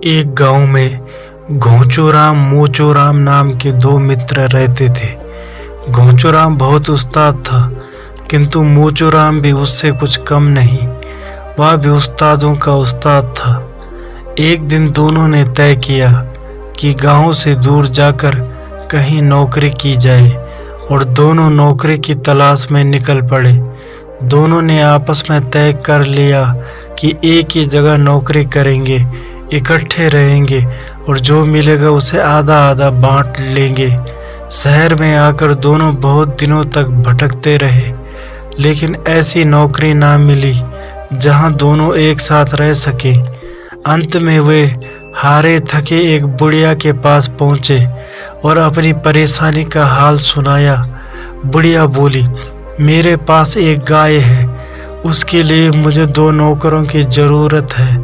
एक गांव में घोंचूराम मोचूराम नाम के दो मित्र रहते थे। घोंचूराम बहुत उस्ताद था, किंतु मोचूराम भी उससे कुछ कम नहीं। वह भी उस्तादों का उस्ताद था। एक दिन दोनों ने तय किया कि गांव से दूर जाकर कहीं नौकरी की जाए और दोनों नौकरी की तलाश में निकल पड़े। दोनों ने आपस में तय कर लिया कि एक ही जगह नौकरी करेंगे, इकट्ठे रहेंगे और जो मिलेगा उसे आधा आधा बांट लेंगे। शहर में आकर दोनों बहुत दिनों तक भटकते रहे, लेकिन ऐसी नौकरी ना मिली जहां दोनों एक साथ रह सके। अंत में वे हारे थके एक बुढ़िया के पास पहुंचे और अपनी परेशानी का हाल सुनाया। बुढ़िया बोली, मेरे पास एक गाय है, उसके लिए मुझे 2 नौकरों की ज़रूरत है।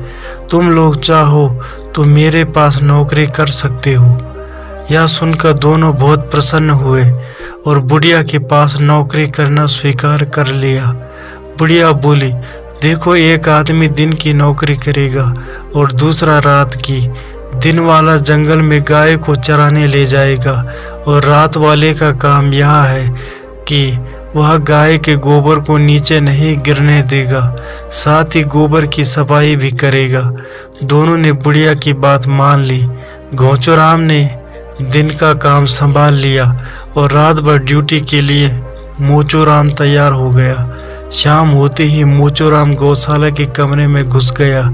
तुम लोग चाहो तो मेरे पास नौकरी कर सकते हो। यह सुनकर दोनों बहुत प्रसन्न हुए और बुढ़िया के पास नौकरी करना स्वीकार कर लिया। बुढ़िया बोली, देखो, एक आदमी दिन की नौकरी करेगा और दूसरा रात की। दिन वाला जंगल में गाय को चराने ले जाएगा और रात वाले का काम यह है कि वह गाय के गोबर को नीचे नहीं गिरने देगा, साथ ही गोबर की सफाई भी करेगा। दोनों ने बुढ़िया की बात मान ली। घोंचूराम ने दिन का काम संभाल लिया और रात भर ड्यूटी के लिए मोचूराम तैयार हो गया। शाम होते ही मोचूराम गौशाला के कमरे में घुस गया।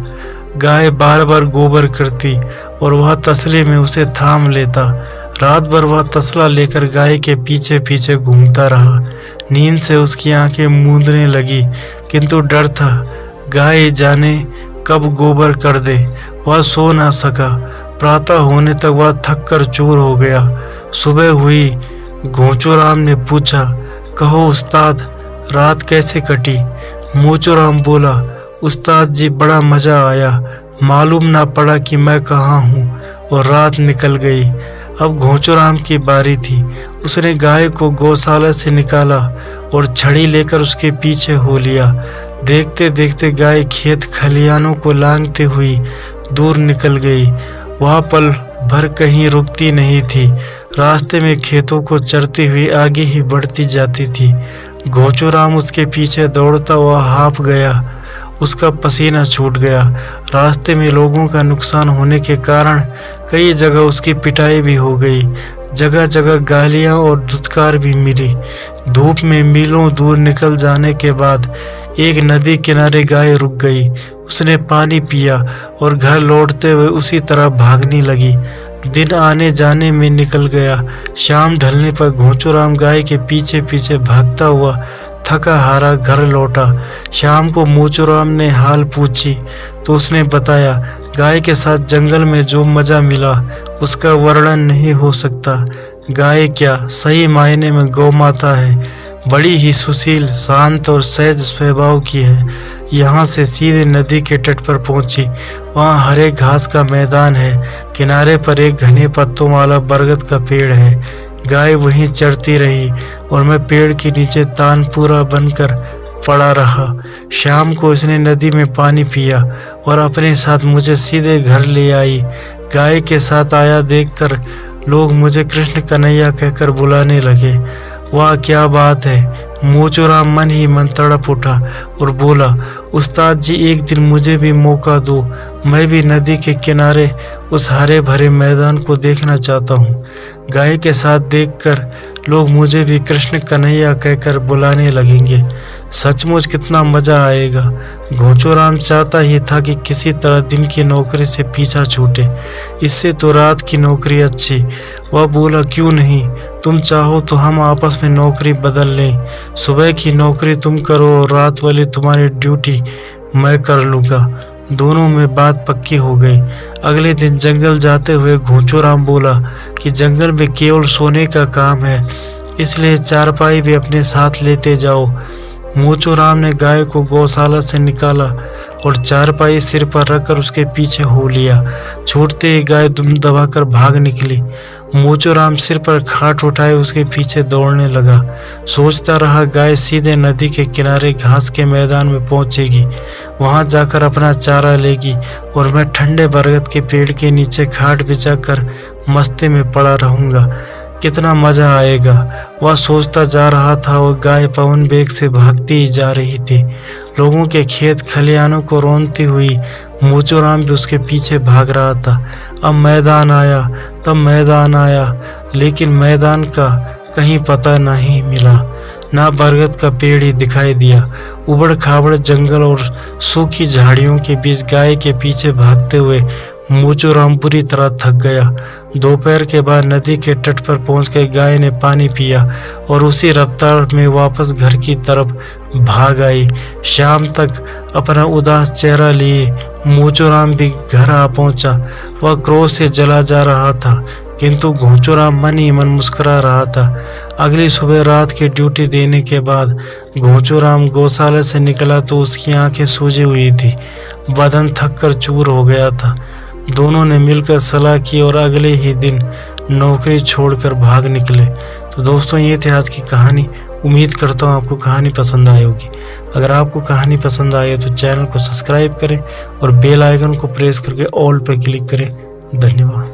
गाय बार बार गोबर करती और वह तसले में उसे थाम लेता। रात भर वह तसला लेकर गाय के पीछे पीछे घूमता रहा। नींद से उसकी आंखें मूंदने लगी, किंतु डर था गाय जाने कब गोबर कर दे। वह सो ना सका। प्रातः होने तक वह थक कर चूर हो गया। सुबह हुई। घोंचूराम ने पूछा, कहो उस्ताद, रात कैसे कटी? मोचूराम बोला, उस्ताद जी, बड़ा मजा आया। मालूम ना पड़ा कि मैं कहाँ हूँ और रात निकल गई। अब घोंचूराम की बारी थी। उसने गाय को गौशाला से निकाला और छड़ी लेकर उसके पीछे हो लिया। देखते देखते गाय खेत खलियानों को लांघते हुई दूर निकल गई। वह पल भर कहीं रुकती नहीं थी। रास्ते में खेतों को चरती हुई आगे ही बढ़ती जाती थी। घोंचूराम उसके पीछे दौड़ता हुआ हाफ गया। उसका पसीना छूट गया। रास्ते में लोगों का नुकसान होने के कारण कई जगह उसकी पिटाई भी हो गई। जगह जगह गालियां और धुतकार भी मिली। धूप में मीलों दूर निकल जाने के बाद एक नदी किनारे गाय रुक गई। उसने पानी पिया और घर लौटते हुए उसी तरह भागने लगी। दिन आने जाने में निकल गया। शाम ढलने पर घोंचूराम गाय के पीछे पीछे भागता हुआ थका हारा घर लौटा। शाम को मोचूराम ने हाल पूछी तो उसने बताया, गाय के साथ जंगल में जो मजा मिला उसका वर्णन नहीं हो सकता। गाय क्या, सही मायने में गौ माता है। बड़ी ही सुशील, शांत और सहज स्वभाव की है। यहाँ से सीधे नदी के तट पर पहुंची। वहाँ हरे घास का मैदान है। किनारे पर एक घने पत्तों वाला बरगद का पेड़ है। गाय वहीं चरती रही और मैं पेड़ के नीचे तानपूरा बनकर पड़ा रहा। शाम को इसने नदी में पानी पिया और अपने साथ मुझे सीधे घर ले आई। गाय के साथ आया देखकर लोग मुझे कृष्ण कन्हैया कहकर बुलाने लगे। वाह, क्या बात है! मोचूराम मन ही मन तड़प उठा और बोला, उस्ताद जी, एक दिन मुझे भी मौका दो। मैं भी नदी के किनारे उस हरे भरे मैदान को देखना चाहता हूँ। गाय के साथ देखकर लोग मुझे भी कृष्ण कन्हैया कहकर बुलाने लगेंगे। सचमुच कितना मजा आएगा। घोंचूराम चाहता ही था कि किसी तरह दिन की नौकरी से पीछा छूटे। इससे तो रात की नौकरी अच्छी। वह बोला, क्यों नहीं, तुम चाहो तो हम आपस में नौकरी बदल लें। सुबह की नौकरी तुम करो और रात वाली तुम्हारी ड्यूटी मैं कर लूँगा। दोनों में बात पक्की हो गई। अगले दिन जंगल जाते हुए घोंचूराम बोला कि जंगल में केवल सोने का काम है, इसलिए चारपाई भी अपने साथ लेते जाओ। मोचूराम ने गाय को गौशाला से निकाला और चारपाई सिर पर रखकर उसके पीछे हो लिया। छूटते ही गाय दुम दबाकर भाग निकली। मोचूराम सिर पर खाट उठाए उसके पीछे दौड़ने लगा। सोचता रहा गाय सीधे नदी के किनारे घास के मैदान में पहुंचेगी, वहां जाकर अपना चारा लेगी और मैं ठंडे बरगद के पेड़ के नीचे खाट बिछाकर मस्ती में पड़ा रहूंगा, कितना मजा आएगा। वह सोचता जा रहा था और गाय पवन वेग से भागती ही जा रही थी। लोगों के खेत खलिहानों को रौंदती हुई मोचूराम भी उसके पीछे भाग रहा था। अब मैदान आया, तब मैदान आया, लेकिन मैदान का कहीं पता नहीं मिला। ना बरगद का पेड़ ही दिखाई दिया। उबड़ खाबड़ जंगल और सूखी झाड़ियों के बीच गाय के पीछे भागते हुए मोचूराम बुरी तरह थक गया। दोपहर के बाद नदी के तट पर पहुंचकर गाय ने पानी पिया और उसी रफ्तार में वापस घर की तरफ भाग आई। शाम तक अपना उदास चेहरा लिए मोचूराम भी घर आ पहुंचा। वह क्रोध से जला जा रहा था, किंतु घोंचूराम मन ही मन मुस्कुरा रहा था। अगली सुबह रात की ड्यूटी देने के बाद घोंचूराम गौशाला से निकला तो उसकी आंखें सूजी हुई थी, बदन थक कर चूर हो गया था। दोनों ने मिलकर सलाह की और अगले ही दिन नौकरी छोड़कर भाग निकले। तो दोस्तों, ये थी आज की कहानी। उम्मीद करता हूँ आपको कहानी पसंद आई होगी। अगर आपको कहानी पसंद आई तो चैनल को सब्सक्राइब करें और बेल आइकन को प्रेस करके ऑल पर क्लिक करें। धन्यवाद।